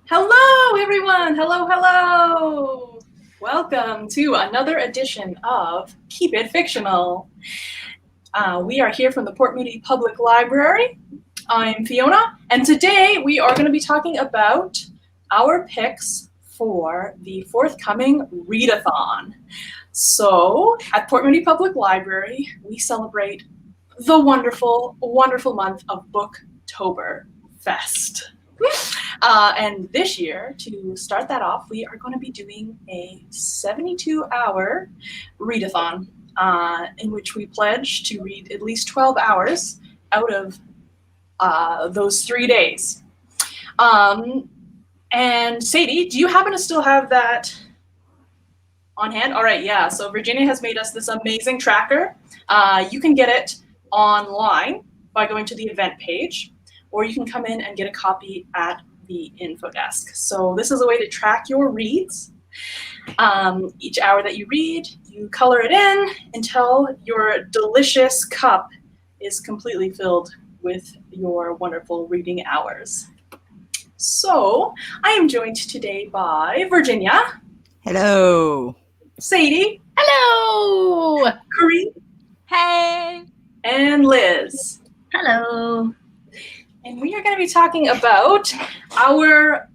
Hello, everyone. Hello. Welcome to another edition of Keep It Fictional. We are here from the Port Moody Public Library. I'm Fiona, and today we are going to be talking about our picks for the forthcoming Readathon. So, at Port Moody Public Library, we celebrate the wonderful, wonderful month of Booktoberfest. And this year, to start that off, we are going to be doing a 72-hour readathon in which we pledge to read at least 12 hours out of those 3 days. And Sadie, do you happen to still have that on hand? All right, yeah. So Virginia has made us this amazing tracker. You can get it online by going to the event page, or you can come in and get a copy at the info desk. So this is a way to track your reads. Each hour that you read, you color it in until your delicious cup is completely filled with your wonderful reading hours. So I am joined today by Virginia. Hello. Sadie. Hello. Corrine. Hey. And Liz. Hello. And we are going to be talking about our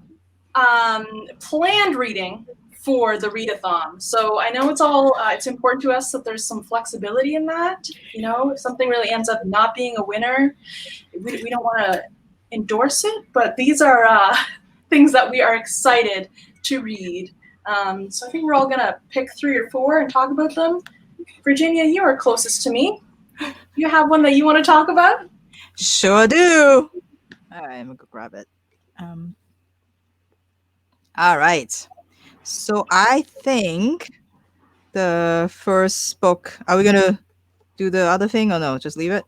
planned reading for the readathon. So I know it's important to us that there's some flexibility in that. You know, if something really ends up not being a winner, we don't want to endorse it, but these are things that we are excited to read. So I think we're all going to pick 3 or 4 and talk about them. Virginia, you are closest to me. You have one that you want to talk about? Sure do. All right, I'm gonna go grab it. All right. So I think the first book. Are we gonna do the other thing or no? Just leave it.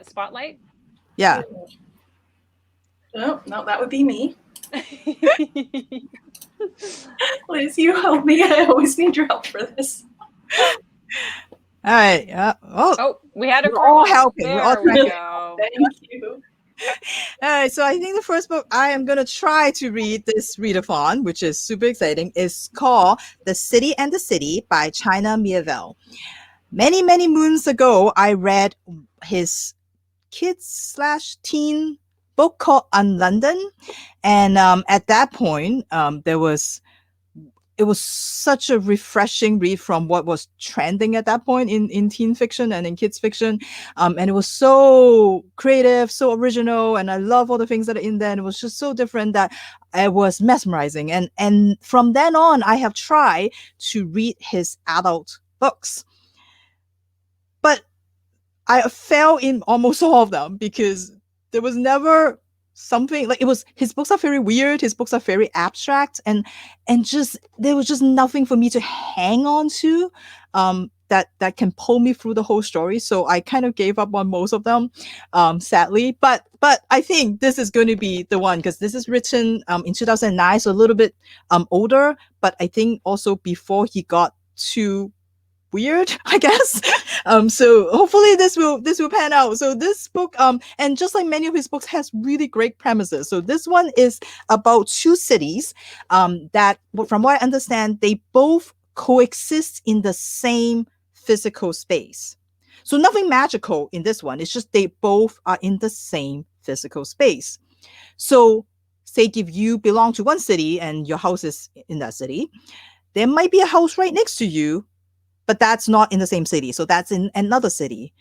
Spotlight? Yeah. No, that would be me. Liz, you help me. I always need your help for this. All right. We had a we're all helping. There we're all we trying. go. Thank you. All right. So I think the first book I am gonna try to read this readathon, which is super exciting, is called "The City and the City" by China Mirvel. Many, many moons ago, I read his kids/teen book called London, and at that point, it was such a refreshing read from what was trending at that point in teen fiction and in kids fiction. And it was so creative, so original, and I love all the things that are in there. And it was just so different that it was mesmerizing. And from then on, I have tried to read his adult books. But I fell in almost all of them because there was never something like his books are very weird, his books are very abstract, and just there was just nothing for me to hang on to that can pull me through the whole story. So I kind of gave up on most of them, sadly. But I think this is going to be the one because this is written in 2009, so a little bit older, but I think also before he got too weird, I guess. So hopefully this will pan out. So this book, and just like many of his books, has really great premises. So this one is about 2 cities that, from what I understand, they both coexist in the same physical space. So nothing magical in this one. It's just they both are in the same physical space. So say if you belong to one city and your house is in that city, there might be a house right next to you, but that's not in the same city. So that's in another city.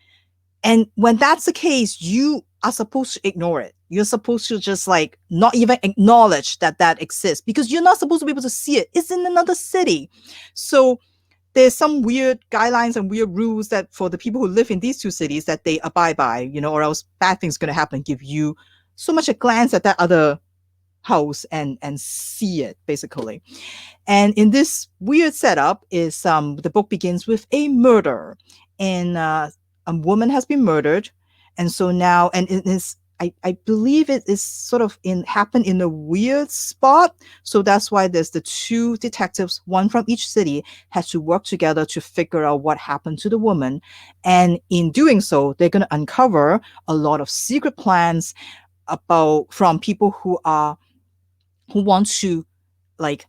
And when that's the case, you are supposed to ignore it. You're supposed to just like not even acknowledge that exists because you're not supposed to be able to see it. It's in another city. So there's some weird guidelines and weird rules that for the people who live in these 2 cities that they abide by, or else bad things going to happen. Give you so much a glance at that other house and see it basically. And in this weird setup is the book begins with a murder, and a woman has been murdered, and so now, and it is I believe it is sort of happened in a weird spot, so that's why there's the 2 detectives, one from each city, has to work together to figure out what happened to the woman, and in doing so they're going to uncover a lot of secret plans about from people who want to like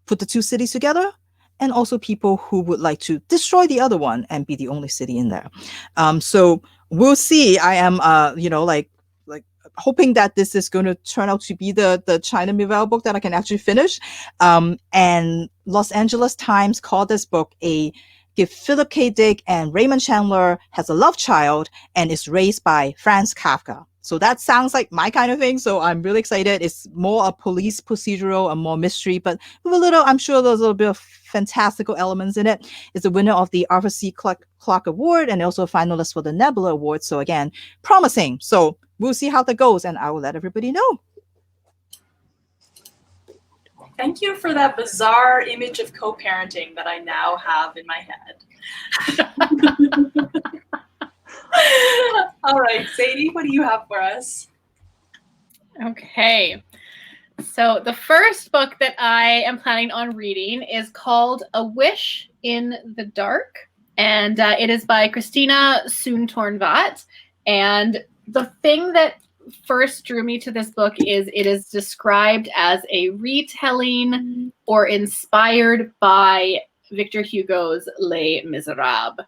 put the two cities together, and also people who would like to destroy the other one and be the only city in there. So we'll see. I am like hoping that this is going to turn out to be the China Mirvel book that I can actually finish. And Los Angeles Times called this book give Philip K. Dick and Raymond Chandler has a love child and is raised by Franz Kafka. So that sounds like my kind of thing. So I'm really excited. It's more a police procedural and more mystery, but with a little, I'm sure there's a little bit of fantastical elements in it. It's the winner of the Arthur C. Clarke Award and also a finalist for the Nebula Award. So again, promising. So we'll see how that goes, and I will let everybody know. Thank you for that bizarre image of co-parenting that I now have in my head. All right, Sadie, what do you have for us? Okay. So the first book that I am planning on reading is called A Wish in the Dark, and it is by Christina Soontorn. And the thing that first drew me to this book is it is described as a retelling or inspired by Victor Hugo's Les Miserables,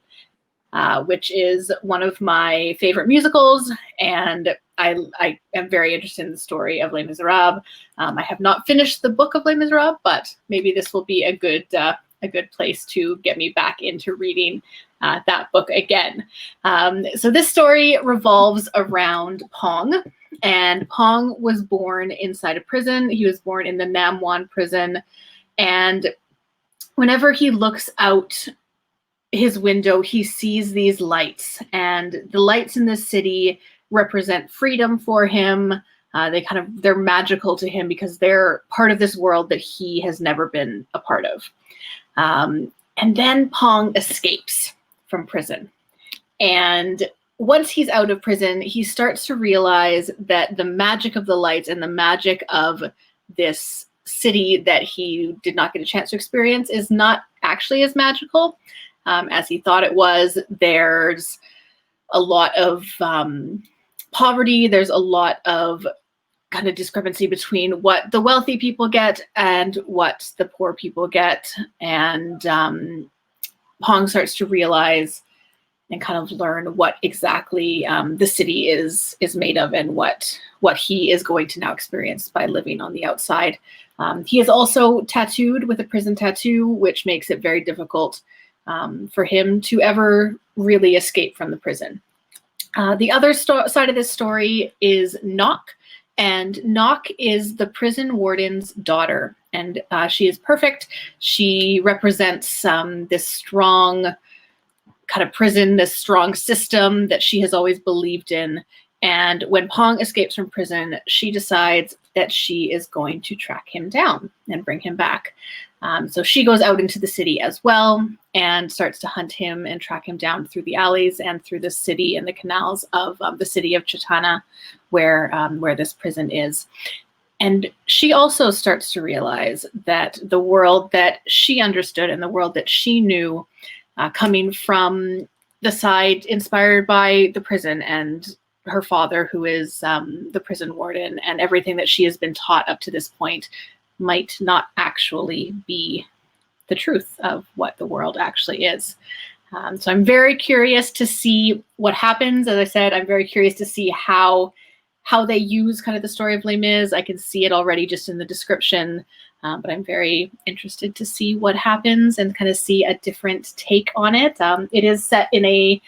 which is one of my favorite musicals, and I am very interested in the story of Les Miserables. I have not finished the book of Les Miserables, but maybe this will be a good place to get me back into reading that book again. So this story revolves around Pong, and Pong was born inside a prison. He was born in the Nam Wan prison, and whenever he looks out his window, he sees these lights, and the lights in this city represent freedom for him. They're magical to him because they're part of this world that he has never been a part of. And then Pong escapes from prison. And once he's out of prison, he starts to realize that the magic of the lights and the magic of this city that he did not get a chance to experience is not actually as magical as he thought it was. There's a lot of poverty. There's a lot of kind of discrepancy between what the wealthy people get and what the poor people get. And Pong starts to realize and kind of learn what exactly the city is made of and what he is going to now experience by living on the outside. He is also tattooed with a prison tattoo, which makes it very difficult for him to ever really escape from the prison. The other side of this story is Knock, and Knock is the prison warden's daughter, and she is perfect. She represents this strong kind of prison, this strong system that she has always believed in. And when Pong escapes from prison, she decides that she is going to track him down and bring him back. So she goes out into the city as well and starts to hunt him and track him down through the alleys and through the city and the canals of the city of Chitana, where this prison is. And she also starts to realize that the world that she understood and the world that she knew, coming from the side inspired by the prison and her father, who is the prison warden, and everything that she has been taught up to this point, might not actually be the truth of what the world actually is. So I'm very curious to see what happens. As I said, I'm very curious to see how they use kind of the story of Les Mis. I can see it already just in the description, but I'm very interested to see what happens and kind of see a different take on it. It is set in a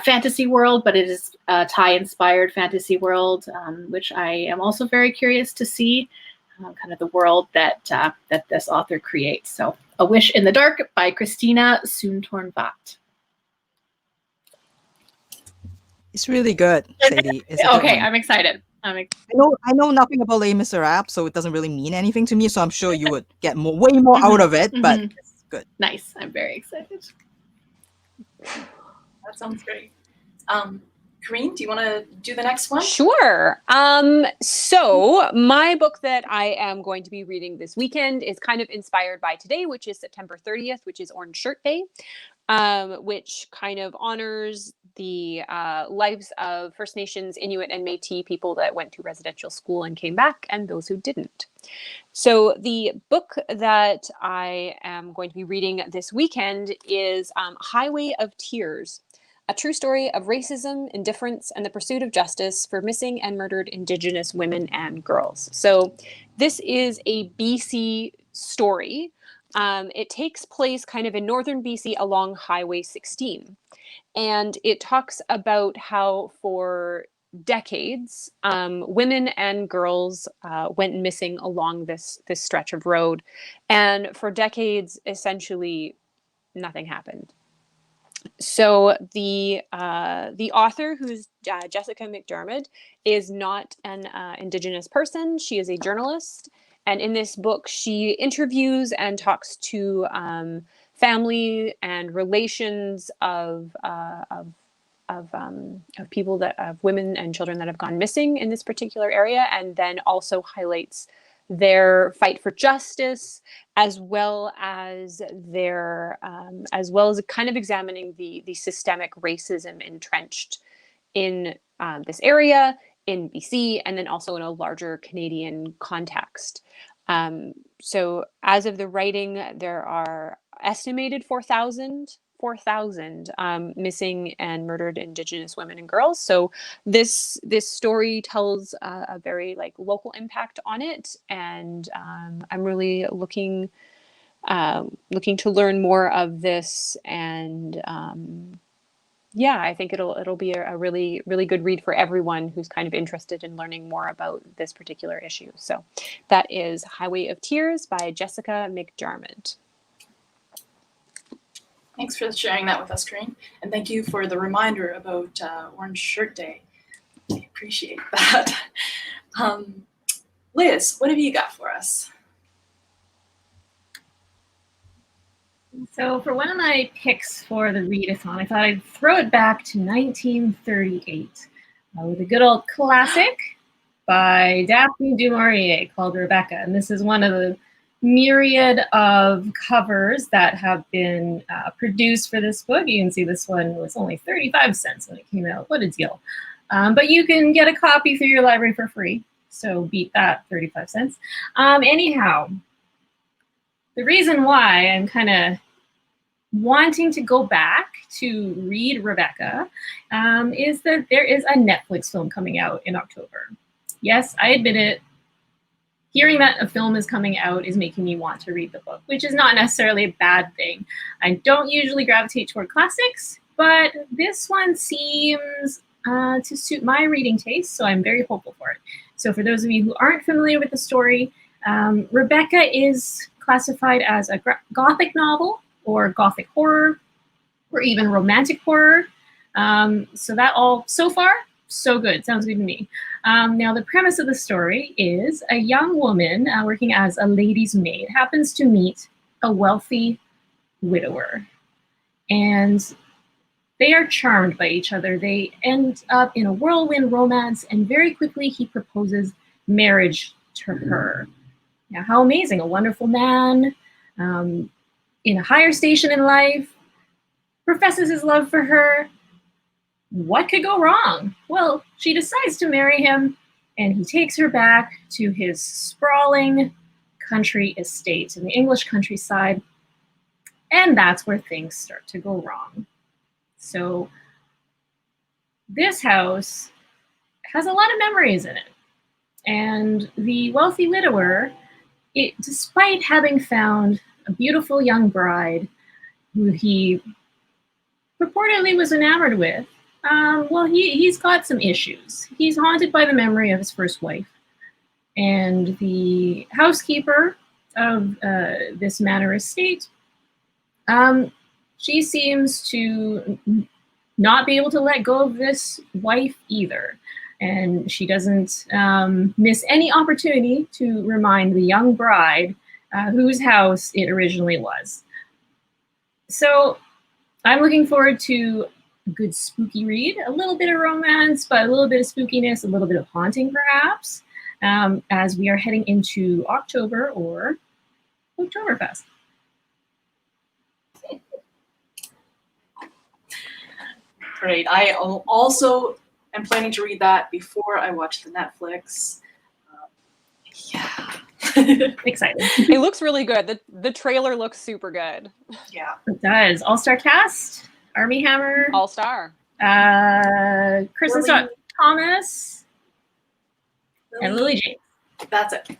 fantasy world, but it is a Thai-inspired fantasy world, which I am also very curious to see. Kind of the world that this author creates. So, A Wish in the Dark by Christina Soontorn. It's really good, Sadie. It's a good Okay, one. I'm excited. I know nothing about Les Miserables, so it doesn't really mean anything to me. So I'm sure you would get way more out of it, but it's good. Nice. I'm very excited. That sounds great. Corinne, do you want to do the next one? Sure. So my book that I am going to be reading this weekend is kind of inspired by today, which is September 30th, which is Orange Shirt Day, which kind of honors the lives of First Nations, Inuit, and Métis people that went to residential school and came back, and those who didn't. So the book that I am going to be reading this weekend is Highway of Tears, a true story of racism, indifference, and the pursuit of justice for missing and murdered Indigenous women and girls. So this is a BC story. It takes place kind of in northern BC along Highway 16. And it talks about how for decades, women and girls went missing along this stretch of road. And for decades, essentially, nothing happened. So the author, who's Jessica McDermott, is not an Indigenous person. She is a journalist, and in this book, she interviews and talks to family and relations of people of women and children that have gone missing in this particular area, and then also highlights their fight for justice, as well as their kind of examining the systemic racism entrenched in this area in BC, and then also in a larger Canadian context. So as of the writing, there are estimated 4,000 missing and murdered Indigenous women and girls. So this story tells a very local impact on it, and I'm really looking to learn more of this. And I think it'll be a really, really good read for everyone who's kind of interested in learning more about this particular issue. So that is Highway of Tears by Jessica McDermott. Thanks for sharing that with us, Corinne. And thank you for the reminder about Orange Shirt Day. I appreciate that. Liz, what have you got for us? So for one of my picks for the readathon, I thought I'd throw it back to 1938 with a good old classic by Daphne du Maurier called Rebecca. And this is one of the myriad of covers that have been produced for this book. You can see this one was only 35 cents when it came out. What a deal. But you can get a copy through your library for free. So beat that, 35 cents. Anyhow, the reason why I'm kind of wanting to go back to read Rebecca is that there is a Netflix film coming out in October. Yes, I admit it. Hearing that a film is coming out is making me want to read the book, which is not necessarily a bad thing. I don't usually gravitate toward classics, but this one seems to suit my reading taste, so I'm very hopeful for it. So for those of you who aren't familiar with the story, Rebecca is classified as a Gothic novel, or Gothic horror, or even romantic horror. So that all, so far, so good. Sounds good to me. Now, the premise of the story is a young woman working as a lady's maid happens to meet a wealthy widower. And they are charmed by each other. They end up in a whirlwind romance, and very quickly he proposes marriage to her. Now, how amazing. A wonderful man in a higher station in life professes his love for her. What could go wrong? Well, she decides to marry him, and he takes her back to his sprawling country estate in the English countryside, and that's where things start to go wrong. So this house has a lot of memories in it, and the wealthy widower, despite having found a beautiful young bride who he purportedly was enamored with, he's got some issues. He's haunted by the memory of his first wife. And the housekeeper of this manor estate, she seems to not be able to let go of this wife either. And she doesn't miss any opportunity to remind the young bride whose house it originally was. So I'm looking forward to a good spooky read, a little bit of romance, but a little bit of spookiness, a little bit of haunting perhaps, as we are heading into October or Booktoberfest. Great. I also am planning to read that before I watch the Netflix. Yeah. Excited. It looks really good. The trailer looks super good. Yeah. It does. All-star cast, Army Hammer, All star. Kristen Lily. Thomas, and Lily James. That's it.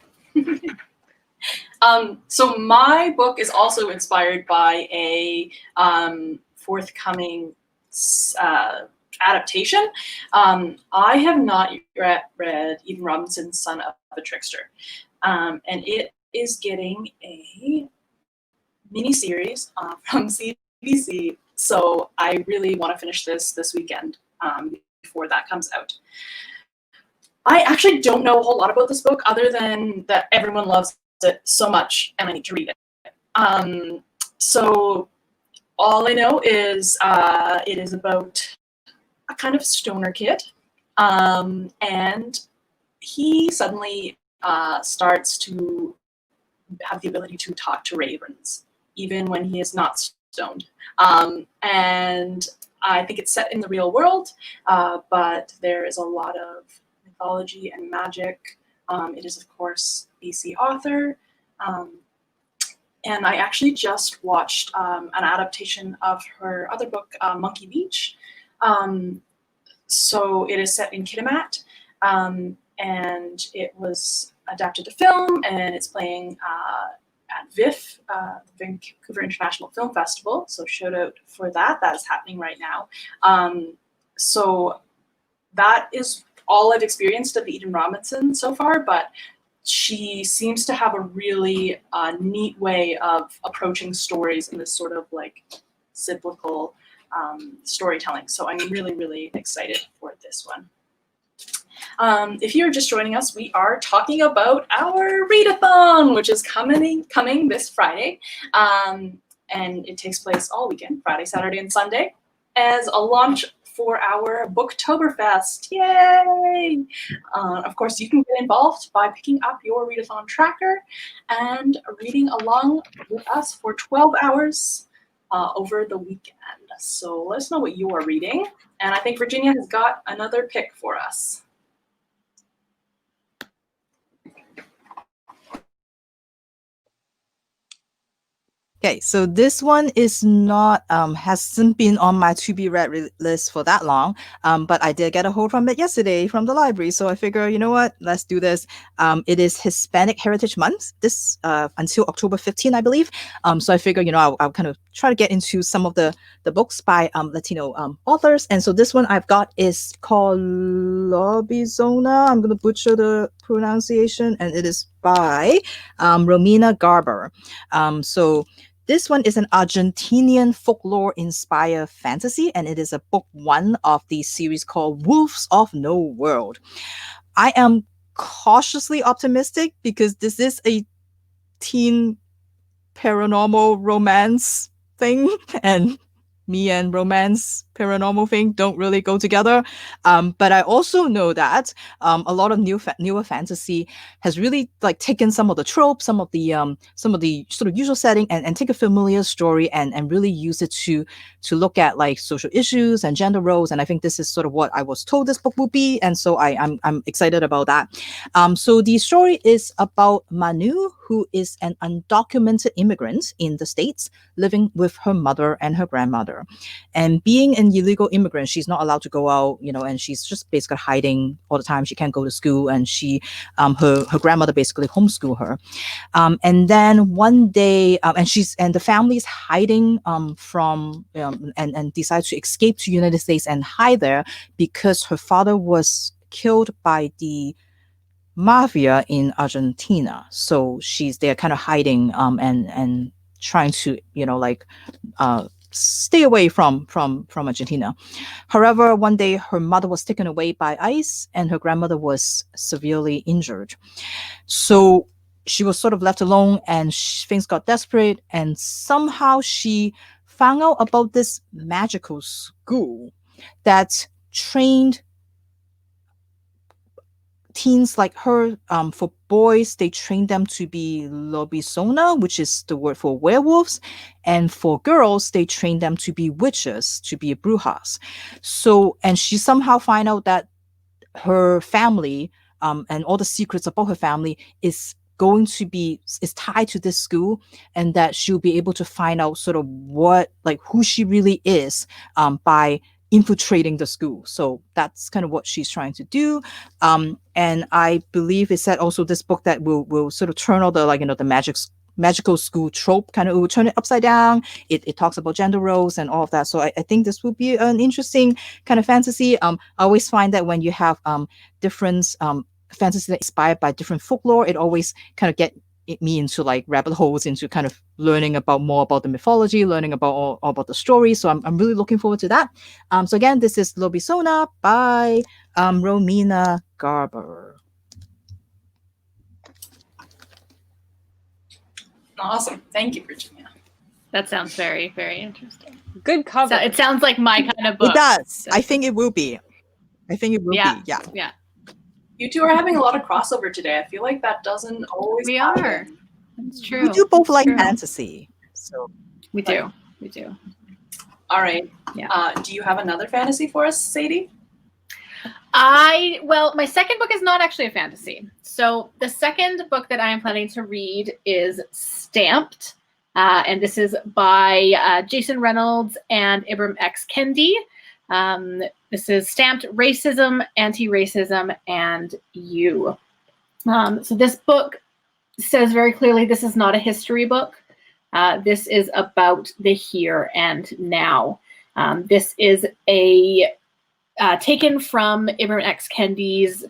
So my book is also inspired by a forthcoming adaptation. I have not yet read Eden Robinson's Son of a Trickster, and it is getting a mini-series from CBC, so I really want to finish this weekend before that comes out. I actually don't know a whole lot about this book other than that everyone loves it so much and I need to read it. So all I know is it is about a kind of stoner kid, and he suddenly starts to have the ability to talk to ravens, even when he is not stoned. And I think it's set in the real world, but there is a lot of mythology and magic. It is, of course, BC author. And I actually just watched an adaptation of her other book, Monkey Beach. So it is set in Kitimat, and it was adapted to film, and it's playing at VIFF, the Vancouver International Film Festival. So shout out for that. That is happening right now. So that is all I've experienced of Eden Robinson so far, but she seems to have a really neat way of approaching stories in this sort of like cyclical storytelling. So I'm really, really excited for this one. If you're just joining us, we are talking about our Readathon, which is coming this Friday. And it takes place all weekend, Friday, Saturday, and Sunday, as a launch for our Booktoberfest. Yay! Of course, you can get involved by picking up your Readathon tracker and reading along with us for 12 hours over the weekend. So let us know what you are reading. And I think Virginia has got another pick for us. Okay, so this one is not hasn't been on my to be read list for that long, but I did get a hold from it yesterday from the library, so I figure, you know what, let's do this. It is Hispanic Heritage Month this until October 15, I believe. So I figure, you know, I'll kind of try to get into some of the books by Latino authors, and so this one I've got is called Lobizona. I'm gonna butcher the pronunciation, and it is by Romina Garber. So this one is an Argentinian folklore-inspired fantasy, and it is a book 1 of the series called Wolves of No World. I am cautiously optimistic because this is a teen paranormal romance thing, and me and romance paranormal thing don't really go together. But I also know that a lot of newer fantasy has really like taken some of the tropes, some of the sort of usual setting, and take a familiar story and really use it to look at like social issues and gender roles. And I think this is sort of what I was told this book would be, and so I'm excited about that. So the story is about Manu, who is an undocumented immigrant in the States living with her mother and her grandmother. And being an illegal immigrant, she's not allowed to go out, you know, and she's just basically hiding all the time. She can't go to school, and she, her grandmother basically homeschool her. And then one day, and the family's hiding from and decides to escape to United States and hide there because her father was killed by the mafia in Argentina. So they're kind of hiding and trying to, you know, like stay away from Argentina. However, one day her mother was taken away by ICE and her grandmother was severely injured. So she was sort of left alone, and things got desperate, and somehow she found out about this magical school that trained teens like her, for boys, they train them to be Lobizona, which is the word for werewolves. And for girls, they train them to be witches, to be brujas. So, and she somehow find out that her family, and all the secrets about her family is tied to this school, and that she'll be able to find out sort of who she really is, by infiltrating the school. So that's kind of what she's trying to do. And I believe it said also this book that will sort of turn all the the magical school trope, kind of, it will turn it upside down. It talks about gender roles and all of that. So I think this will be an interesting kind of fantasy. I always find that when you have different fantasy that inspired by different folklore, it always kind of get me into like rabbit holes into kind of learning more about the mythology, learning about all about the story. So I'm really looking forward to that. So again, this is Lobizona by Romina Garber. Awesome. Thank you, Virginia. That sounds very, very interesting. Good cover. So it sounds like my kind of book. It does. So. I think it will be. be. Yeah. You two are having a lot of crossover today. I feel like that doesn't always happen. Are. That's true. We do both like True. fantasy. So We do. We do. All right. Yeah. Do you have another fantasy for us, Sadie? Well, my second book is not actually a fantasy. So the second book that I am planning to read is Stamped. And this is by Jason Reynolds and Ibram X. Kendi. This is Stamped: Racism, Anti-Racism, and You. So this book says very clearly this is not a history book. This is about the here and now. This is taken from Ibram X. Kendi's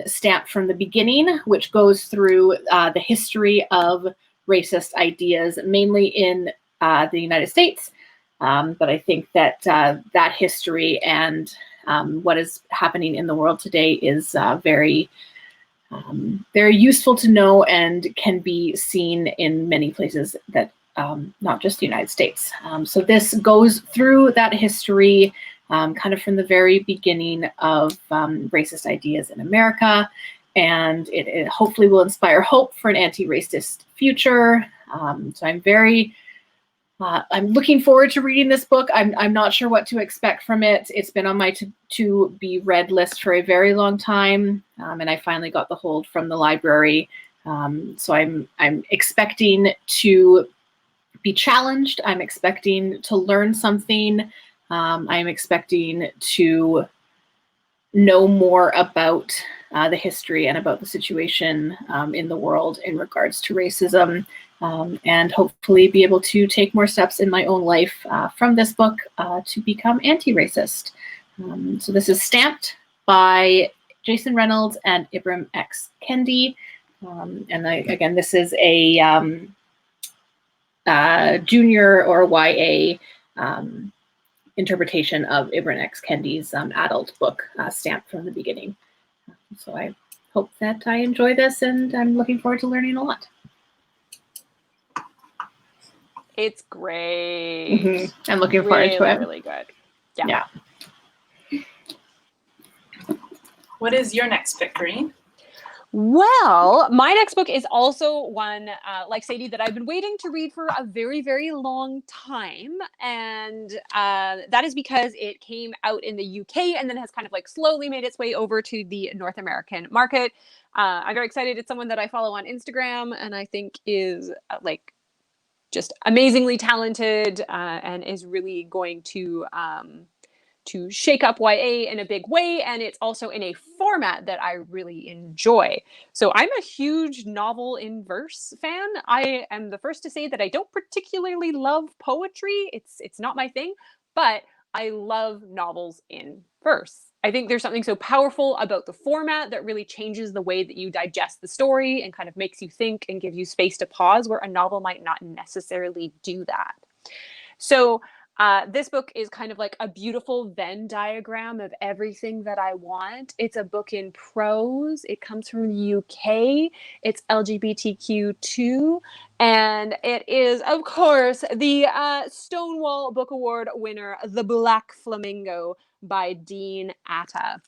Stamped from the Beginning, which goes through the history of racist ideas, mainly in the United States. But I think that that history and what is happening in the world today is very useful to know and can be seen in many places that not just the United States. So this goes through that history kind of from the very beginning of racist ideas in America, and it hopefully will inspire hope for an anti-racist future. So I'm looking forward to reading this book. I'm not sure what to expect from it. It's been on my to be read list for a very long time, and I finally got the hold from the library. So I'm expecting to be challenged. I'm expecting to learn something. I'm expecting to know more about the history and about the situation in the world in regards to racism. And hopefully be able to take more steps in my own life from this book to become anti-racist. So this is Stamped by Jason Reynolds and Ibram X. Kendi. And again, this is a junior or YA interpretation of Ibram X. Kendi's adult book, Stamped from the Beginning. So I hope that I enjoy this, and I'm looking forward to learning a lot. It's great. Mm-hmm. I'm looking forward to it. Really good. Yeah. What is your next pick, Corinne? Well, my next book is also one, like Sadie, that I've been waiting to read for a very, very long time. And that is because it came out in the UK and then has kind of like slowly made its way over to the North American market. I'm very excited. It's someone that I follow on Instagram and I think is like just amazingly talented and is really going to shake up YA in a big way. And it's also in a format that I really enjoy. So I'm a huge novel in verse fan. I am the first to say that I don't particularly love poetry. It's not my thing, but I love novels in verse. I think there's something so powerful about the format that really changes the way that you digest the story and kind of makes you think and gives you space to pause, where a novel might not necessarily do that. So this book is kind of like a beautiful Venn diagram of everything that I want. It's a book in prose. It comes from the UK. It's LGBTQ2. And it is, of course, the Stonewall Book Award winner, The Black Flamingo by Dean Atta.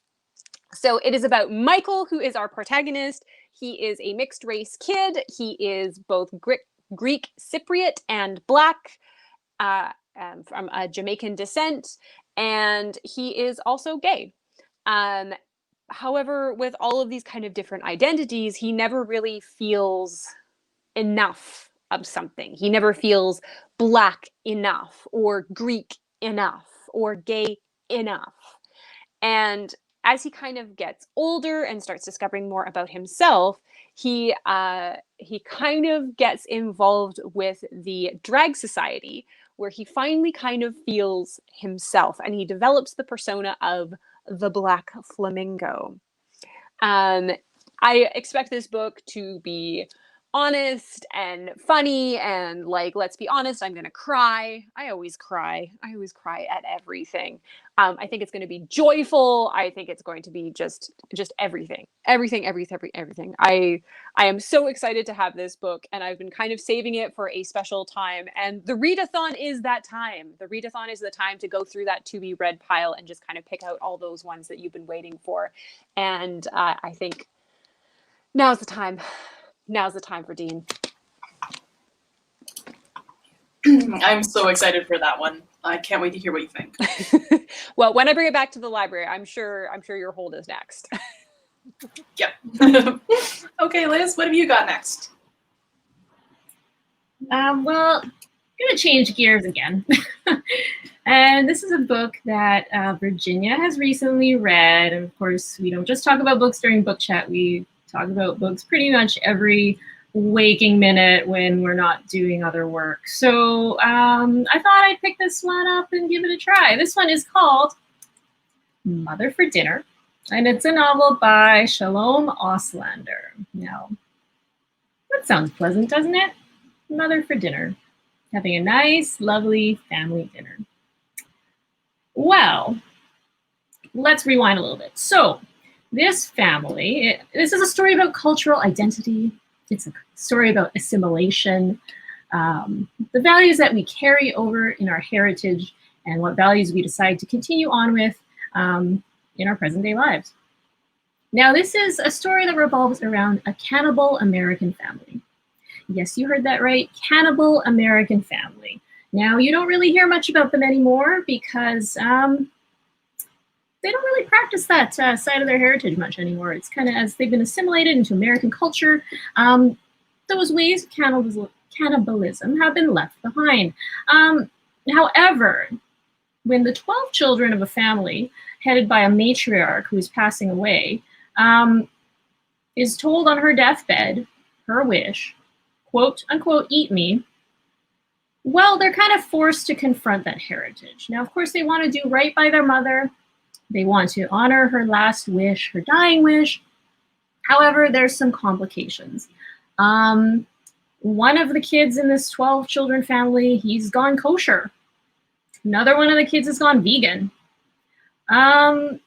So it is about Michael, who is our protagonist. He is a mixed race kid. He is both Greek Cypriot and Black, from a Jamaican descent, and he is also gay. However, with all of these kind of different identities, he never really feels enough of something. He never feels Black enough, or Greek enough, or gay enough. And as he kind of gets older and starts discovering more about himself, he kind of gets involved with the drag society, where he finally kind of feels himself, and he develops the persona of the Black Flamingo. I expect this book to be honest and funny, and like, let's be honest, I'm gonna cry. I always cry at everything. I think it's going to be joyful. I think it's going to be just everything. I am so excited to have this book, and I've been kind of saving it for a special time, and the Readathon is that time. The Readathon is the time to go through that to be read pile and just kind of pick out all those ones that you've been waiting for. And I think now's the time. Now's the time for Dean. I'm so excited for that one. I can't wait to hear what you think. Well, when I bring it back to the library, I'm sure your hold is next. Yep. Okay, Liz, what have you got next? Well, I'm gonna change gears again. And this is a book that Virginia has recently read. And of course, we don't just talk about books during book chat. We talk about books pretty much every waking minute when we're not doing other work. So I thought I'd pick this one up and give it a try. This one is called Mother for Dinner, and it's a novel by Shalom Auslander. Now, that sounds pleasant, doesn't it? Mother for dinner, having a nice, lovely family dinner. Well, let's rewind a little bit. So, this family, this is a story about cultural identity. It's a story about assimilation, the values that we carry over in our heritage, and what values we decide to continue on with in our present day lives. Now, this is a story that revolves around a cannibal American family. Yes, you heard that right, cannibal American family. Now, you don't really hear much about them anymore because they don't really practice that side of their heritage much anymore. It's kind of, as they've been assimilated into American culture, those ways of cannibalism have been left behind. However, when the 12 children of a family, headed by a matriarch who is passing away, is told on her deathbed, her wish, quote unquote, eat me, well, they're kind of forced to confront that heritage. Now, of course, they want to do right by their mother. They want to honor her last wish, her dying wish. However, there's some complications. One of the kids in this 12 children family, he's gone kosher. Another one of the kids has gone vegan. And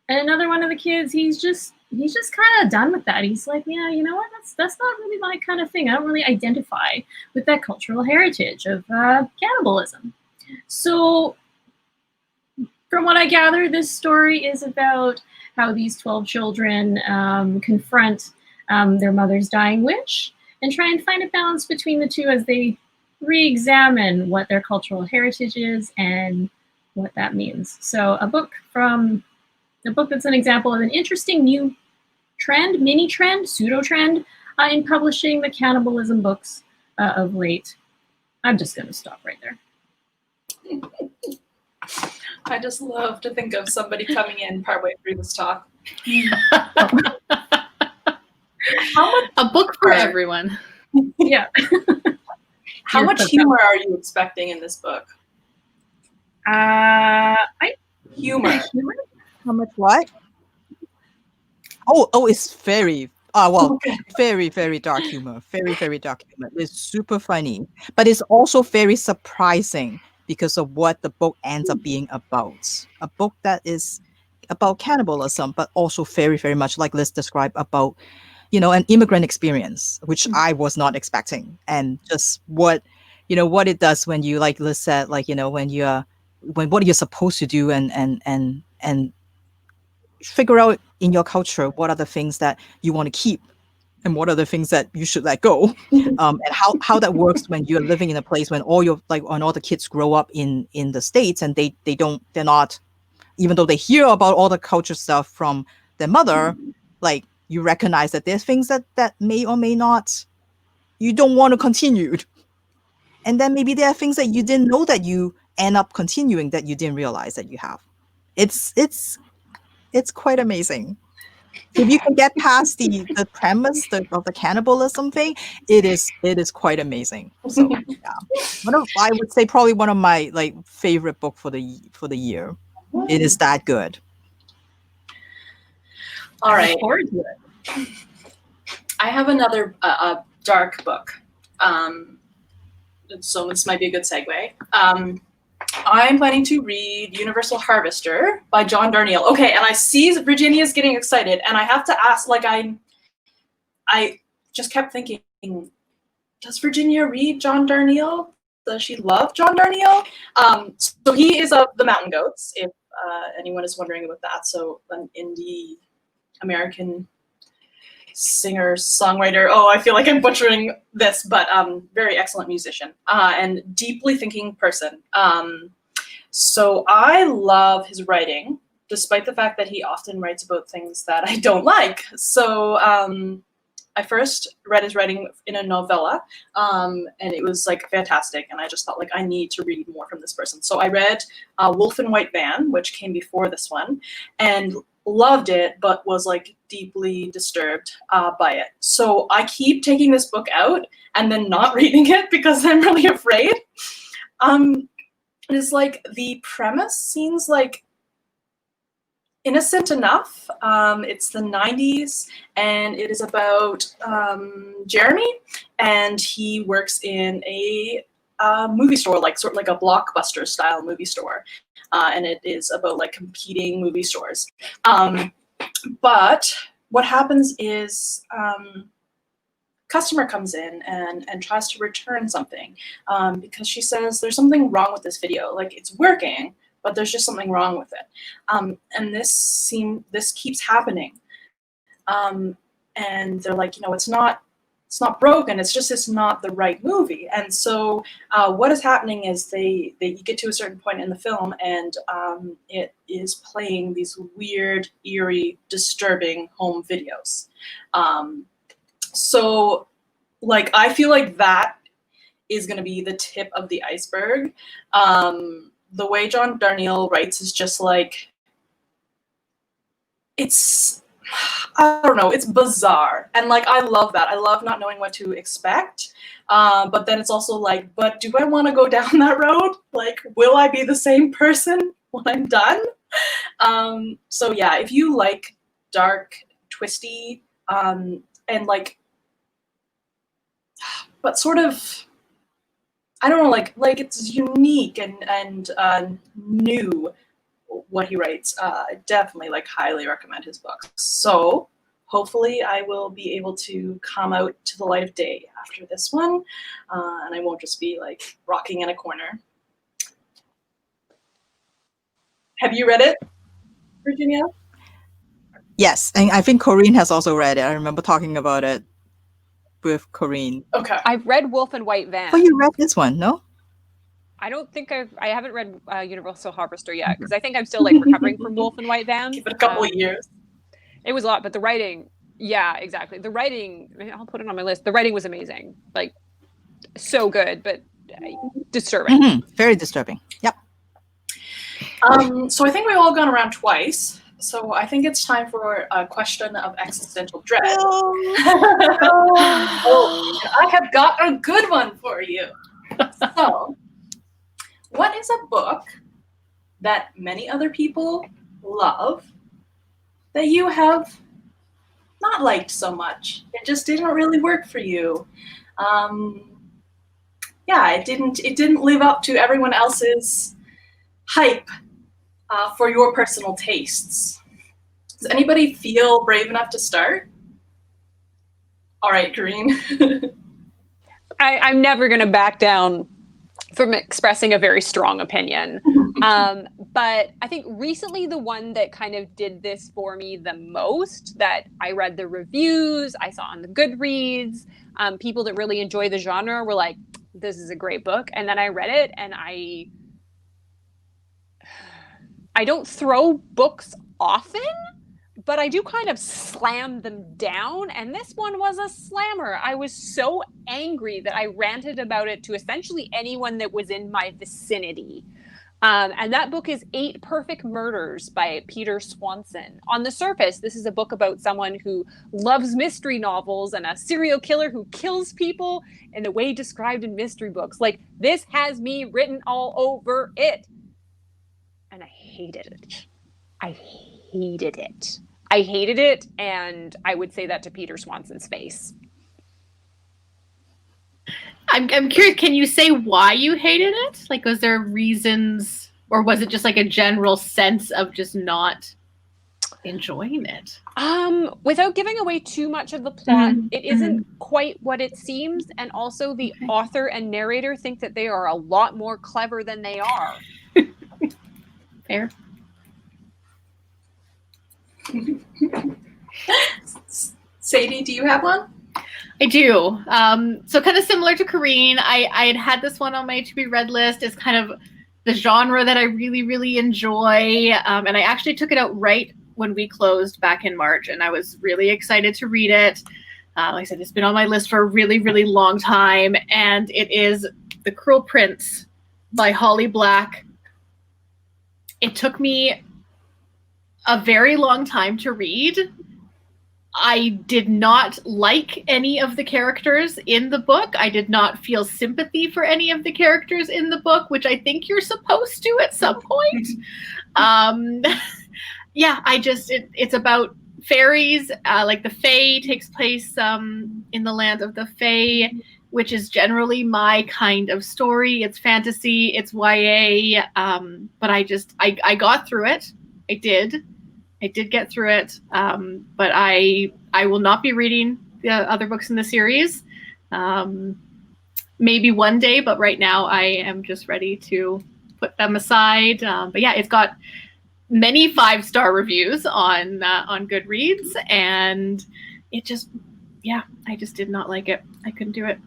another one of the kids, he's just kind of done with that. He's like, yeah, you know what? That's not really my kind of thing. I don't really identify with that cultural heritage of cannibalism. So, from what I gather, this story is about how these 12 children confront their mother's dying wish and try and find a balance between the two as they re-examine what their cultural heritage is and what that means. So a book that's an example of an interesting new trend, mini trend, pseudo trend in publishing the cannibalism books of late. I'm just going to stop right there. I just love to think of somebody coming in partway through this talk. A book for everyone. Yeah. How much humor are you expecting in this book? Humor. How much what? Oh, it's very, very, very dark humor. Very, very dark humor. It's super funny, but it's also very surprising because of what the book ends up being about. A book that is about cannibalism, but also very, very much like Liz described about, an immigrant experience, which I was not expecting. And just what it does when you, like Liz said, when what you're supposed to do and figure out in your culture what are the things that you want to keep and what are the things that you should let go, and how that works when you're living in a place when when all the kids grow up in the States, and they're not, even though they hear about all the culture stuff from their mother, like you recognize that there's things that may or may not, you don't want to continue. And then maybe there are things that you didn't know that you end up continuing that you didn't realize that you have. It's quite amazing. If you can get past the premise of the cannibalism thing, it is quite amazing. So yeah, I would say probably one of my favorite book for the year. It is that good. All right. Look forward to it. I have another dark book. So this might be a good segue. I'm planning to read Universal Harvester by John Darnell. Okay, and I see Virginia's getting excited, and I have to ask, I just kept thinking, does Virginia read John Darnell? Does she love John Darnell? So he is of the Mountain Goats, if anyone is wondering about that. So an indie American singer, songwriter. Oh, I feel like I'm butchering this, but very excellent musician and deeply thinking person. So I love his writing, despite the fact that he often writes about things that I don't like. So I first read his writing in a novella, and it was fantastic. And I just thought I need to read more from this person. So I read Wolf in White Van, which came before this one, and loved it, but was deeply disturbed by it. So I keep taking this book out and then not reading it because I'm really afraid. It's the premise seems innocent enough. It's the 90s, and it is about Jeremy, and he works in a movie store, sort of like a Blockbuster style movie store. And it is about competing movie stores. But what happens is customer comes in and tries to return something because she says there's something wrong with this video. It's working, but there's just something wrong with it. And this keeps happening. And they're it's not broken, it's not the right movie. And so what is happening is they get to a certain point in the film, and it is playing these weird, eerie, disturbing home videos. So I feel that is going to be the tip of the iceberg. The way John Darnell writes is just it's, I don't know, it's bizarre. And I love that. I love not knowing what to expect. But then it's also but do I want to go down that road? Will I be the same person when I'm done? So yeah, if you like dark, twisty, and but sort of, I don't know, it's unique and new, what he writes, definitely highly recommend his books. So hopefully I will be able to come out to the light of day after this one, and I won't just be rocking in a corner. Have you read it, Virginia? Yes, and I think Corinne has also read it. I remember talking about it with Corinne. Okay. I've read Wolf in White Van. Oh, you read this one, no? I don't think I haven't read Universal Harvester yet, because I think I'm still recovering from Wolf in White Van. Give it a couple of years. It was a lot, but the writing, yeah, exactly. The writing, I'll put it on my list. The writing was amazing, so good, but disturbing. Mm-hmm. Very disturbing. Yep. So I think we've all gone around twice. So I think it's time for a question of existential dread. Oh, I have got a good one for you. So, what is a book that many other people love that you have not liked so much? It just didn't really work for you. Yeah, it didn't live up to everyone else's hype for your personal tastes. Does anybody feel brave enough to start? All right, Green. I'm never going to back down from expressing a very strong opinion. But I think recently the one that kind of did this for me the most, that I read the reviews, I saw on the Goodreads, people that really enjoy the genre were like, this is a great book. And then I read it, and I don't throw books often, but I do kind of slam them down. And this one was a slammer. I was so angry that I ranted about it to essentially anyone that was in my vicinity. And that book is 8 Perfect Murders by Peter Swanson. On the surface, this is a book about someone who loves mystery novels and a serial killer who kills people in the way described in mystery books. Like, this has me written all over it. And I hated it. I hated it. I hated it, and I would say that to Peter Swanson's face. I'm curious, can you say why you hated it? Like, was there reasons, or was it just like a general sense of just not enjoying it? Without giving away too much of the plot, it isn't quite what it seems, and also the author and narrator think that they are a lot more clever than they are. Fair. Sadie, do you have one? I do. So kind of similar to Corrine, I had this one on my to be read list. It's kind of the genre that I really, really enjoy. And I actually took it out right when we closed back in March, and I was really excited to read it. Like I said, it's been on my list for a really, really long time, and it is The Cruel Prince by Holly Black. It took me a very long time to read. I did not like any of the characters in the book. I did not feel sympathy for any of the characters in the book, which I think you're supposed to at some point. Yeah, it's about fairies. Like the Fae takes place in the land of the Fae, which is generally my kind of story. It's fantasy, it's YA, but I got through it. I did get through it, but I will not be reading the other books in the series. Maybe one day, but right now I am just ready to put them aside. But yeah, it's got many 5-star reviews on Goodreads, and I just did not like it. I couldn't do it.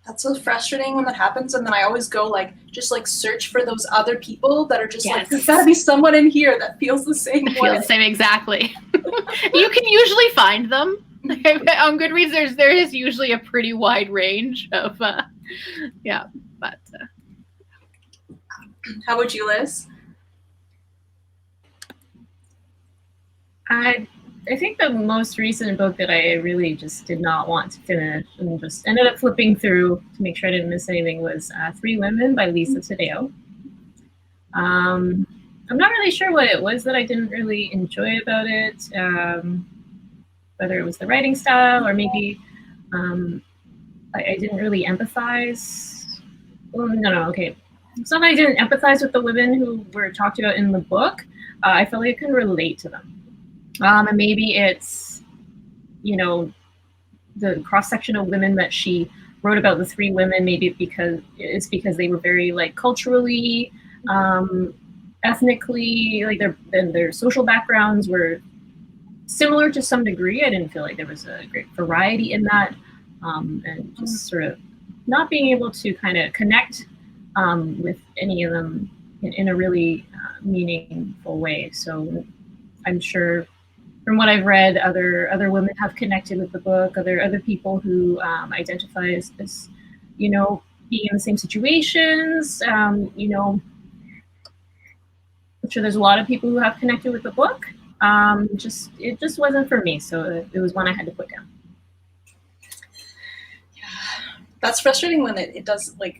That's so frustrating when that happens, and then I always go search for those other people that are just like, there's gotta be someone in here that feels the same way. Feels the same, exactly. You can usually find them on Goodreads. There is usually a pretty wide range of but How about you, Liz? I think the most recent book that I really just did not want to finish and just ended up flipping through to make sure I didn't miss anything was 3 Women by Lisa Todayo. I'm not really sure what it was that I didn't really enjoy about it, whether it was the writing style or maybe I didn't really empathize. Well, okay. It's not that I didn't empathize with the women who were talked about in the book. I felt like I couldn't relate to them. And maybe it's, the cross-section of women that she wrote about, the 3 women, maybe because they were very culturally, ethnically, their social backgrounds were similar to some degree. I didn't feel like there was a great variety in that, and just sort of not being able to kind of connect with any of them in a really meaningful way. So I'm sure, from what I've read, other women have connected with the book. Other people who identify as being in the same situations. I'm sure there's a lot of people who have connected with the book. It just wasn't for me, so it was one I had to put down. Yeah, that's frustrating when it does the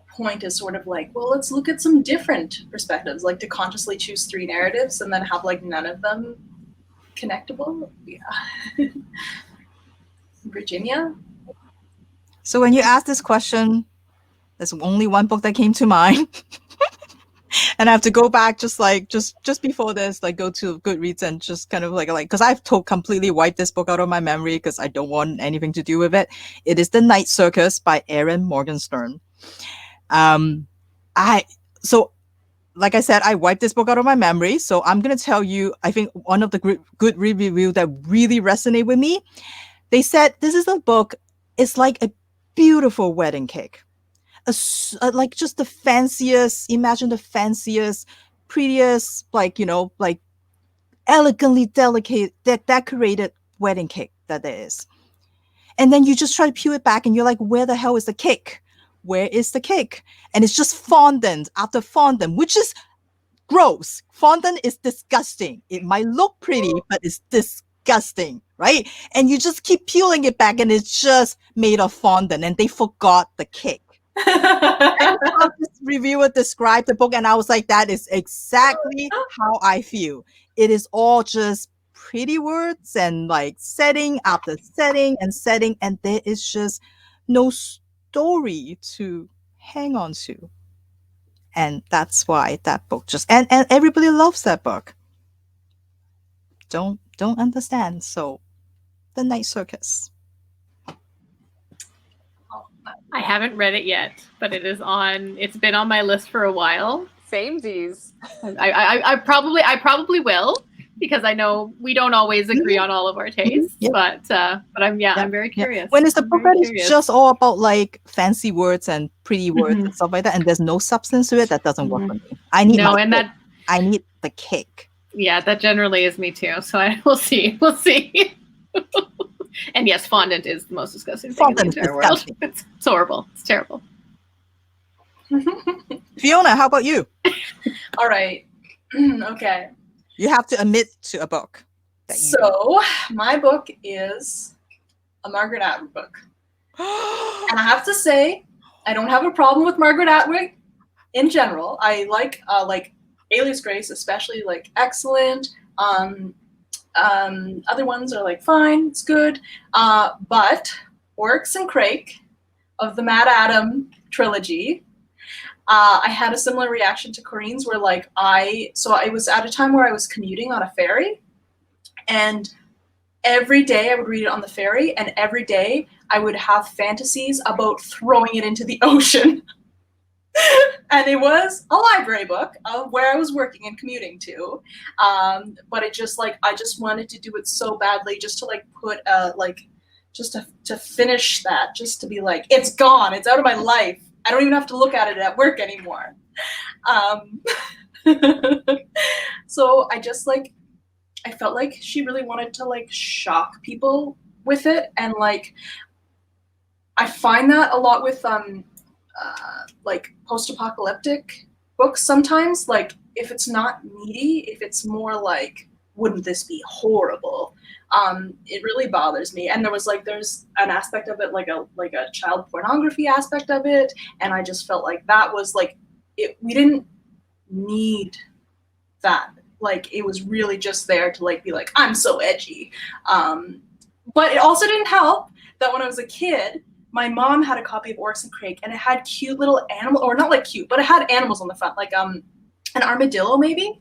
point is sort of well, let's look at some different perspectives, to consciously choose 3 narratives and then have none of them connectable. Yeah. Virginia? So when you asked this question, there's only one book that came to mind. And I have to go back just before this, go to Goodreads and just kind of because I've completely wiped this book out of my memory because I don't want anything to do with it. It is The Night Circus by Erin Morgenstern. So like I said, I wiped this book out of my memory. So I'm going to tell you, I think one of the good review that really resonate with me. They said, this is a book. It's like a beautiful wedding cake. Like just the fanciest, imagine the fanciest, prettiest, like, like elegantly decorated wedding cake that there is. And then you just try to peel it back and you're like, where the hell is the cake? Where is the cake? And it's just fondant after fondant, which is gross. Fondant is disgusting. It might look pretty, but it's disgusting, right? And you just keep peeling it back and it's just made of fondant and they forgot the cake. This reviewer described the book and I was like, that is exactly how I feel. It is all just pretty words and like setting after setting and there is just no story to hang on to. And that's why that book just and everybody loves that book. Don't understand. So the Night Circus. I haven't read it yet, but it's been on my list for a while. Samesies. I probably will, because I know we don't always agree on all of our tastes. Yep. But I'm very curious. When it's the book that is just all about like fancy words and pretty words and stuff like that, and there's no substance to it, that doesn't work for me. I need I need the cake. Yeah, that generally is me too. So we'll see. We'll see. And yes, fondant is the most disgusting thing in the entire world. It's horrible. It's terrible. Fiona, how about you? All right. Okay. You have to admit to a book. So my book is a Margaret Atwood book. And I have to say, I don't have a problem with Margaret Atwood in general. I like Alias Grace, especially, like, excellent. Other ones are like fine, it's good. But Orcs and Crake of the Mad Adam trilogy, I had a similar reaction to Corinne's, where like I was at a time where I was commuting on a ferry, and every day I would read it on the ferry, and every day I would have fantasies about throwing it into the ocean. And it was a library book of where I was working and commuting to, but it just like I just wanted to do it so badly, just to like put just to finish that, just to be like, it's gone, it's out of my life. I don't even have to look at it at work anymore. So I just like, I felt like she really wanted to like shock people with it, and like I find that a lot with like post-apocalyptic books sometimes. Like if it's not meaty, if it's more like, wouldn't this be horrible? It really bothers me. And there's an aspect of it, like a child pornography aspect of it, and I just felt like that was like we didn't need that. Like it was really just there to like be like, I'm so edgy. But it also didn't help that when I was a kid, my mom had a copy of Orcs and Crake, and it had cute little animal, or not like cute, but it had animals on the front, like an armadillo maybe.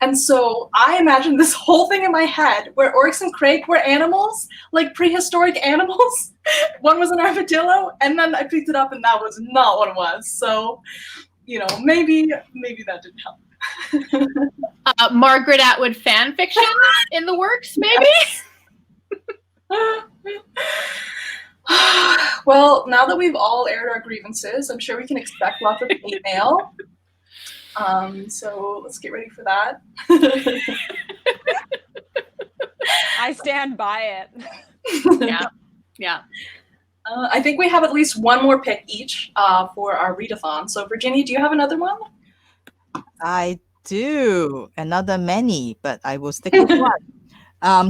And so I imagined this whole thing in my head where Orcs and Crake were animals, like prehistoric animals. One was an armadillo, and then I picked it up and that was not what it was. So, maybe that didn't help. Margaret Atwood fan fiction in the works, maybe? Well, now that we've all aired our grievances, I'm sure we can expect lots of hate mail. So let's get ready for that. I stand by it. Yeah. I think we have at least one more pick each for our readathon. So Virginia, do you have another one? I do. Another many, but I will stick with one.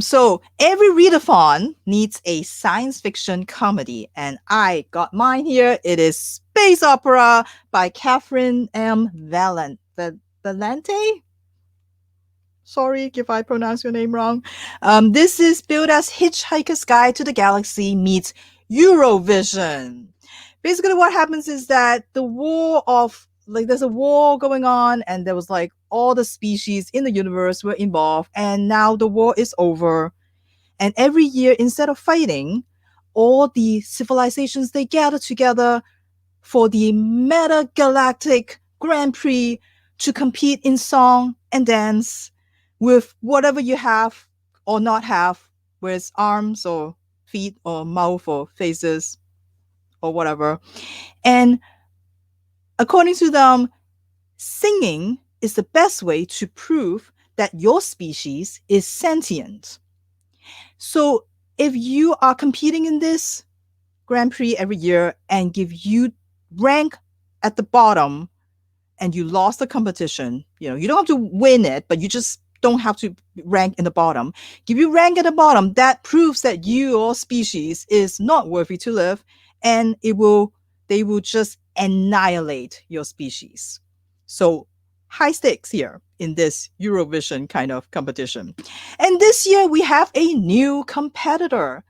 So every readathon needs a science fiction comedy, and I got mine here. It is Space Opera by Catherine M. Valente. Sorry if I pronounce your name wrong. This is billed as Hitchhiker's Guide to the Galaxy meets Eurovision. Basically, what happens is that there's a war going on, and there was like all the species in the universe were involved, and now the war is over. And every year, instead of fighting, all the civilizations, they gather together for the meta-galactic Grand Prix to compete in song and dance with whatever you have or not have, whether it's arms or feet or mouth or faces or whatever. And according to them, singing is the best way to prove that your species is sentient. So if you are competing in this Grand Prix every year and if you rank at the bottom and you lost the competition, you don't have to win it, but you just don't have to rank in the bottom. If you rank at the bottom, that proves that your species is not worthy to live, and they will just annihilate your species. So high stakes here in this Eurovision kind of competition. And this year we have a new competitor.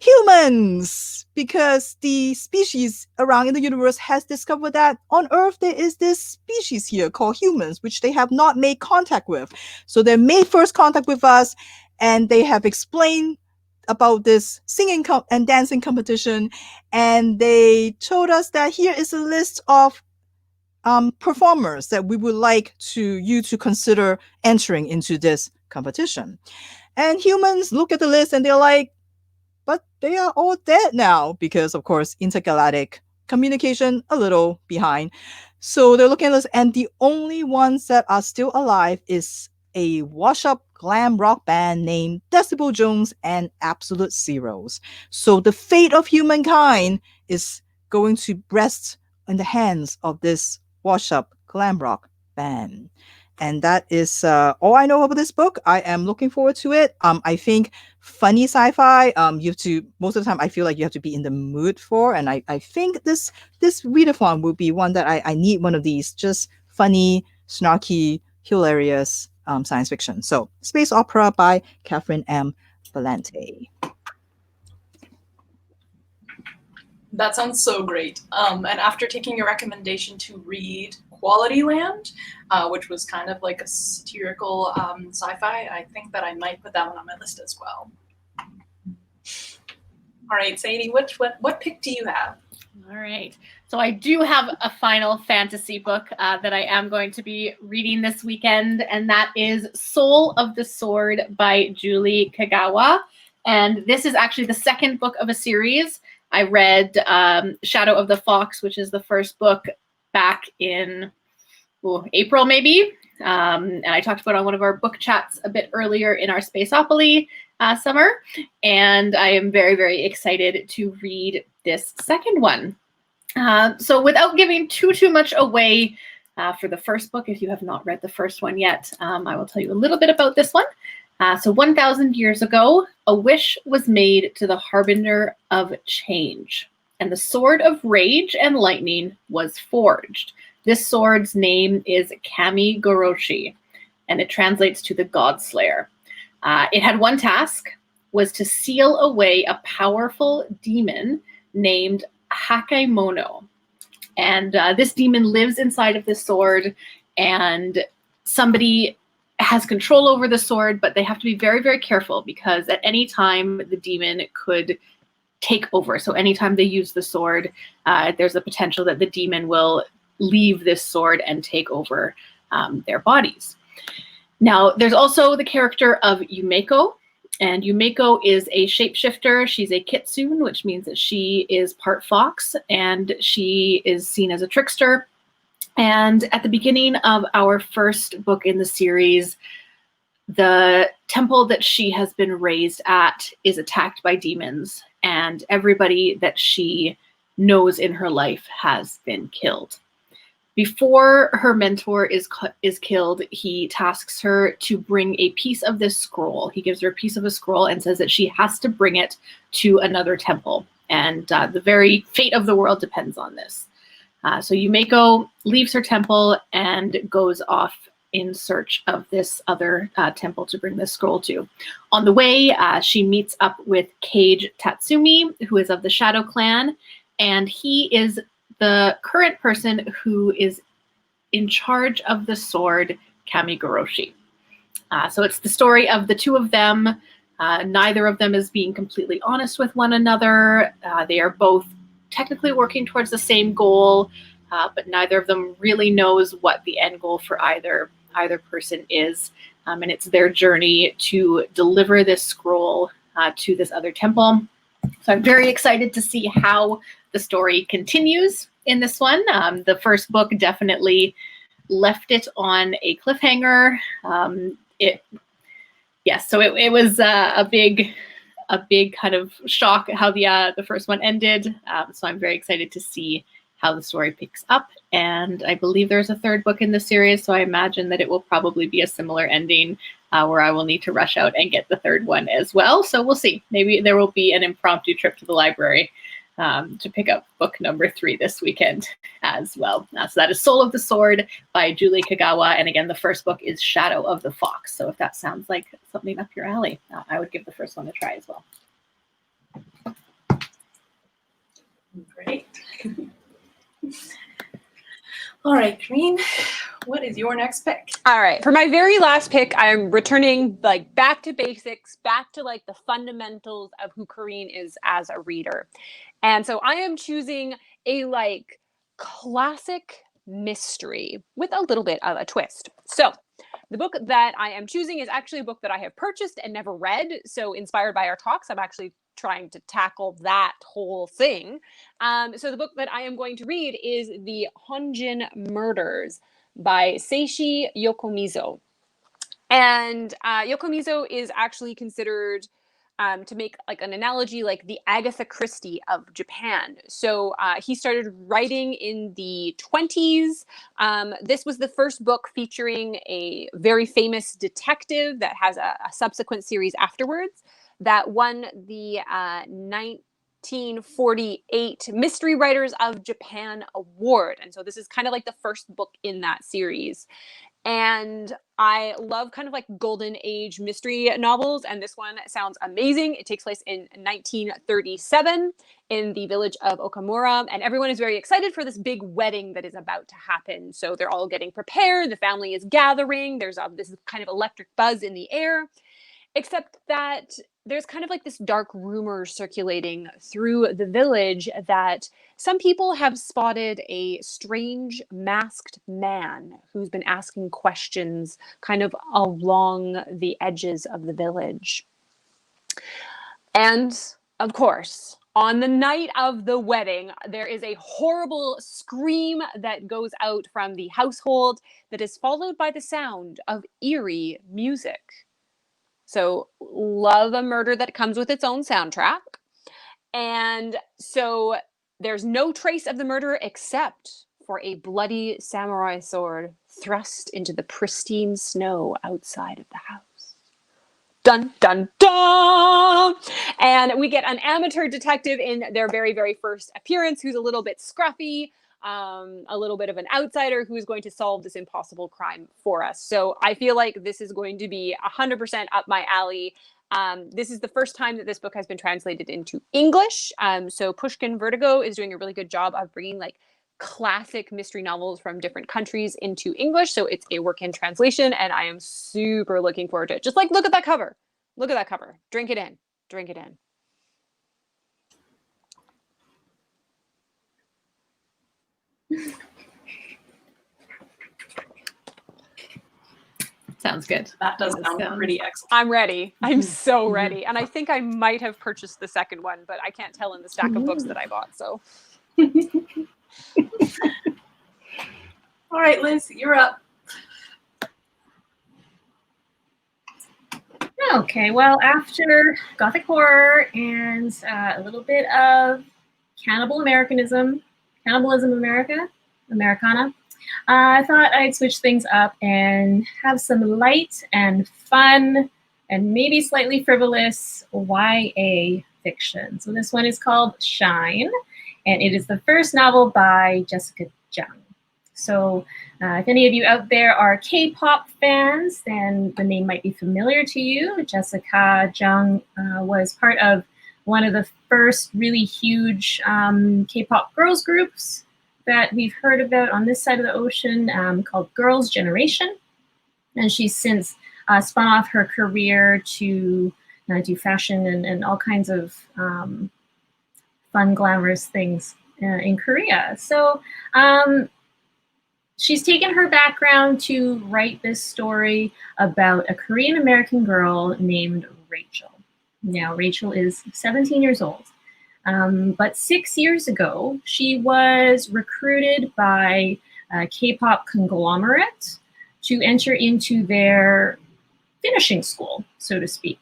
Humans, because the species around in the universe has discovered that on Earth there is this species here called humans, which they have not made contact with. So they made first contact with us, and they have explained about this singing and dancing competition, and they told us that here is a list of performers that we would like you to consider entering into this competition. And humans look at the list and they're like, but they are all dead now because, of course, intergalactic communication a little behind. So they're looking at this, and the only ones that are still alive is a wash-up glam rock band named Decibel Jones and Absolute Zeros. So the fate of humankind is going to rest in the hands of this wash-up glam rock band. And that is all I know about this book. I am looking forward to it. I think funny sci-fi, you have to, most of the time I feel like you have to be in the mood for, and I think this readathon will be one that I need one of these, just funny, snarky, hilarious science fiction. So Space Opera by Catherine M. Valente. That sounds so great. And after taking your recommendation to read Quality Land, which was kind of like a satirical sci-fi, I think that I might put that one on my list as well. All right, Sadie, what pick do you have? All right. So I do have a Final Fantasy book that I am going to be reading this weekend, and that is Soul of the Sword by Julie Kagawa. And this is actually the second book of a series. I read Shadow of the Fox, which is the first book, back in April maybe. And I talked about it on one of our book chats a bit earlier in our Spaceopoly summer. And I am very, very excited to read this second one. So without giving too much away for the first book, if you have not read the first one yet, I will tell you a little bit about this one. So 1,000 years ago, a wish was made to the harbinger of change, and the sword of rage and lightning was forged. This sword's name is Kami Goroshi, and it translates to the God Slayer. It had one task, was to seal away a powerful demon named Hakemono. And this demon lives inside of this sword, and somebody has control over the sword, but they have to be very, very careful because at any time the demon could take over. So anytime they use the sword, there's a potential that the demon will leave this sword and take over their bodies. Now, there's also the character of Yumeko, and Yumeko is a shapeshifter. She's a kitsune, which means that she is part fox, and she is seen as a trickster. And at the beginning of our first book in the series, the temple that she has been raised at is attacked by demons, and everybody that she knows in her life has been killed. Before her mentor is killed, he tasks her to bring a piece of this scroll. He gives her a piece of a scroll and says that she has to bring it to another temple. And the very fate of the world depends on this. So Yumeko leaves her temple and goes off in search of this other temple to bring this scroll to. On the way, she meets up with Kage Tatsumi, who is of the Shadow Clan, and he is the current person who is in charge of the sword Kamigoroshi. So it's the story of the two of them. Neither of them is being completely honest with one another. They are both technically working towards the same goal, but neither of them really knows what the end goal for either person is. And it's their journey to deliver this scroll to this other temple. So I'm very excited to see how the story continues in this one. The first book definitely left it on a cliffhanger. It was a big kind of shock how the first one ended. So I'm very excited to see how the story picks up. And I believe there's a third book in the series, so I imagine that it will probably be a similar ending where I will need to rush out and get the third one as well. So we'll see. Maybe there will be an impromptu trip to the library to pick up book number 3 this weekend as well. So that is Soul of the Sword by Julie Kagawa. And again, the first book is Shadow of the Fox. So if that sounds like something up your alley, I would give the first one a try as well. Great. All right, Kareen, what is your next pick? All right, for my very last pick, I'm returning like back to basics, back to like the fundamentals of who Kareen is as a reader. And so I am choosing a like classic mystery with a little bit of a twist. So the book that I am choosing is actually a book that I have purchased and never read. So inspired by our talks, I'm actually trying to tackle that whole thing. So the book that I am going to read is The Honjin Murders by Seishi Yokomizo. And Yokomizo is actually considered, to make like an analogy, like the Agatha Christie of Japan. So he started writing in the 20s. This was the first book featuring a very famous detective that has a subsequent series afterwards that won the 1948 Mystery Writers of Japan Award. And so this is kind of like the first book in that series. And I love kind of like golden age mystery novels. And this one sounds amazing. It takes place in 1937 in the village of Okamura. And everyone is very excited for this big wedding that is about to happen. So they're all getting prepared. The family is gathering. There's this kind of electric buzz in the air. Except that there's kind of like this dark rumor circulating through the village that some people have spotted a strange masked man who's been asking questions kind of along the edges of the village. And of course, on the night of the wedding, there is a horrible scream that goes out from the household that is followed by the sound of eerie music. So love a murder that comes with its own soundtrack. And so there's no trace of the murderer except for a bloody samurai sword thrust into the pristine snow outside of the house. Dun, dun, dun! And we get an amateur detective in their very, very first appearance who's a little bit scruffy, a little bit of an outsider who's going to solve this impossible crime for us. So I feel like this is going to be 100% up my alley. This is the first time that this book has been translated into English. So Pushkin Vertigo is doing a really good job of bringing like classic mystery novels from different countries into English. So it's a work in translation and I am super looking forward to it. Just like, look at that cover. Look at that cover. Drink it in. Drink it in. Sounds good. That does sound pretty excellent. I'm ready. I'm so ready. And I think I might have purchased the second one, but I can't tell in the stack of books that I bought. So. All right, Liz, you're up. Okay, well, after Gothic horror and a little bit of cannibalism Americana, I thought I'd switch things up and have some light and fun and maybe slightly frivolous YA fiction. So this one is called Shine, and it is the first novel by Jessica Jung. So if any of you out there are K-pop fans, then the name might be familiar to you. Jessica Jung was part of one of the first really huge K-pop girls groups that we've heard about on this side of the ocean, called Girls' Generation. And she's since spun off her career to do fashion and all kinds of fun, glamorous things. in Korea. So she's taken her background to write this story about a Korean American girl named Rachel. Now, Rachel is 17 years old. But 6 years ago, she was recruited by a K-pop conglomerate to enter into their finishing school, so to speak.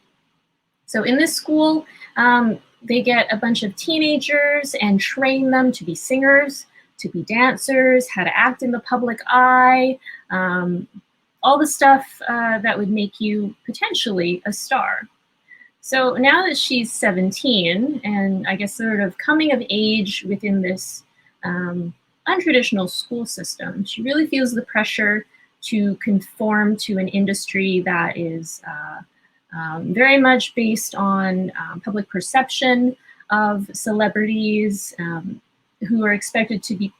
So in this school, they get a bunch of teenagers and train them to be singers, to be dancers, how to act in the public eye, all the stuff that would make you potentially a star. So now that she's 17 and I guess sort of coming of age within this untraditional school system, she really feels the pressure to conform to an industry that is very much based on public perception of celebrities who are expected to be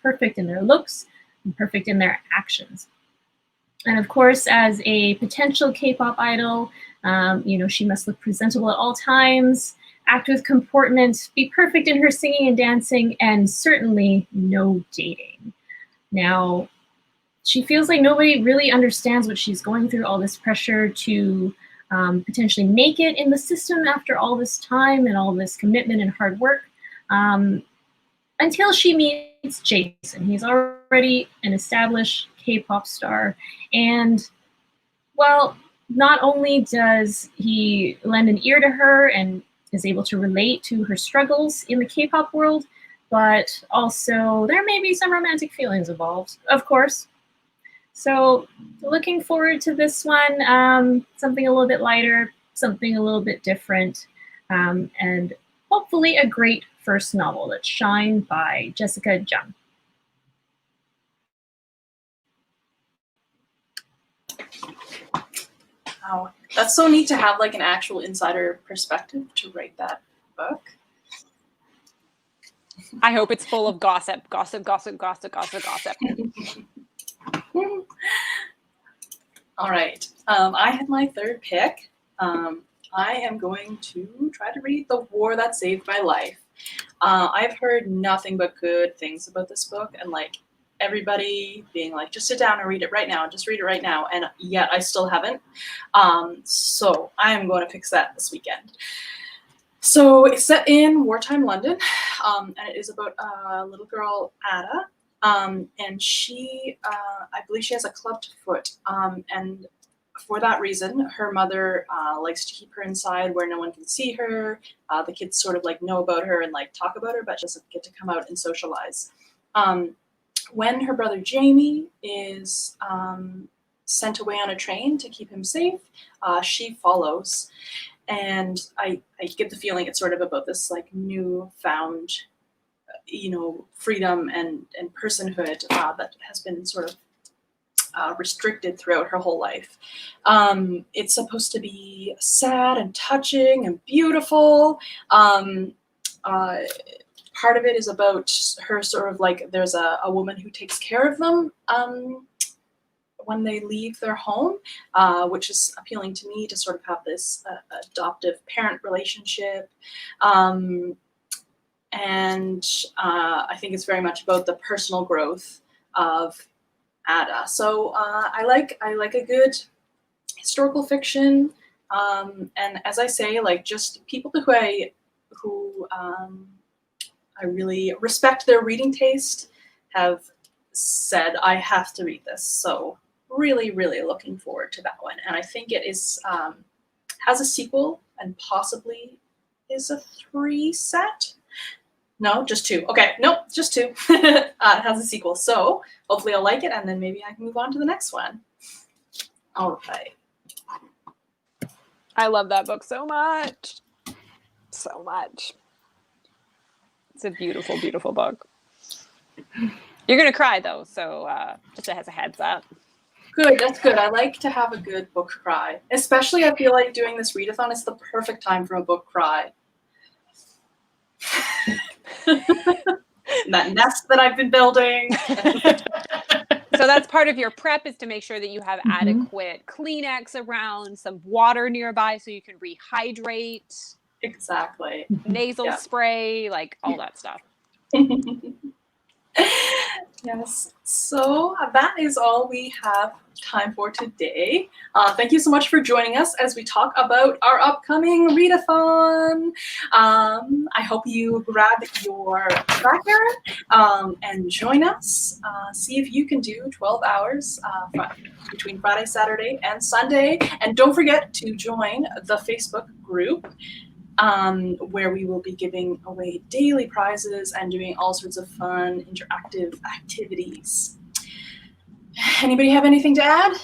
perfect in their looks and perfect in their actions. And of course, as a potential K-pop idol, she must look presentable at all times, act with comportment, be perfect in her singing and dancing, and certainly no dating. Now, she feels like nobody really understands what she's going through, all this pressure to potentially make it in the system after all this time and all this commitment and hard work, until she meets Jason. He's already an established K-pop star, and, well, not only does he lend an ear to her and is able to relate to her struggles in the K-pop world, but also there may be some romantic feelings involved, of course. So looking forward to this one, something a little bit lighter, something a little bit different, and hopefully a great first novel that's Shine by Jessica Jung. Wow, that's so neat to have like an actual insider perspective to write that book. I hope it's full of gossip. All right, I had my third pick. I am going to try to read The War That Saved My Life. I've heard nothing but good things about this book, and like everybody being like, just sit down and read it right now, just read it right now, and yet I still haven't. So I am going to fix that this weekend. So it's set in wartime London, and it is about a little girl, Atta, and she, I believe she has a clubbed foot, and for that reason, her mother likes to keep her inside where no one can see her. The kids sort of like know about her and like talk about her, but doesn't get to come out and socialize. When her brother Jamie is sent away on a train to keep him safe, she follows. And I get the feeling it's sort of about this like newfound, freedom and personhood that has been sort of restricted throughout her whole life. It's supposed to be sad and touching and beautiful. Part of it is about her sort of like, there's a woman who takes care of them when they leave their home, which is appealing to me to sort of have this adoptive parent relationship. And I think it's very much about the personal growth of Atta. So I like a good historical fiction. And as I say, like just people who I really respect their reading taste have said I have to read this. So really, really looking forward to that one. And I think it is has a sequel and possibly is a 3 set. No, just 2. Okay, nope, just 2. It has a sequel. So hopefully I'll like it and then maybe I can move on to the next one. All right. I love that book so much. So much. It's a beautiful, beautiful book. You're going to cry, though, so just as a heads up. Good, that's good. I like to have a good book cry. Especially I feel like doing this readathon is the perfect time for a book cry. That nest that I've been building. So that's part of your prep, is to make sure that you have adequate Kleenex around, some water nearby so you can rehydrate. Exactly. Nasal spray, like all that stuff. Yes, so that is all we have time for today. Thank you so much for joining us as we talk about our upcoming Readathon. I hope you grab your tracker and join us. See if you can do 12 hours between Friday, Saturday, and Sunday. And don't forget to join the Facebook group, where we will be giving away daily prizes and doing all sorts of fun, interactive activities. Anybody have anything to add?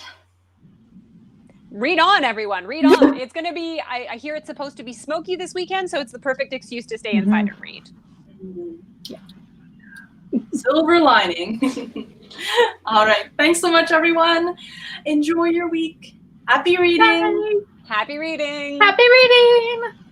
Read on, everyone. Read on. It's going to be, I hear it's supposed to be smoky this weekend, so it's the perfect excuse to stay inside and read. Silver lining. All right. Thanks so much, everyone. Enjoy your week. Happy reading. Happy reading. Happy reading!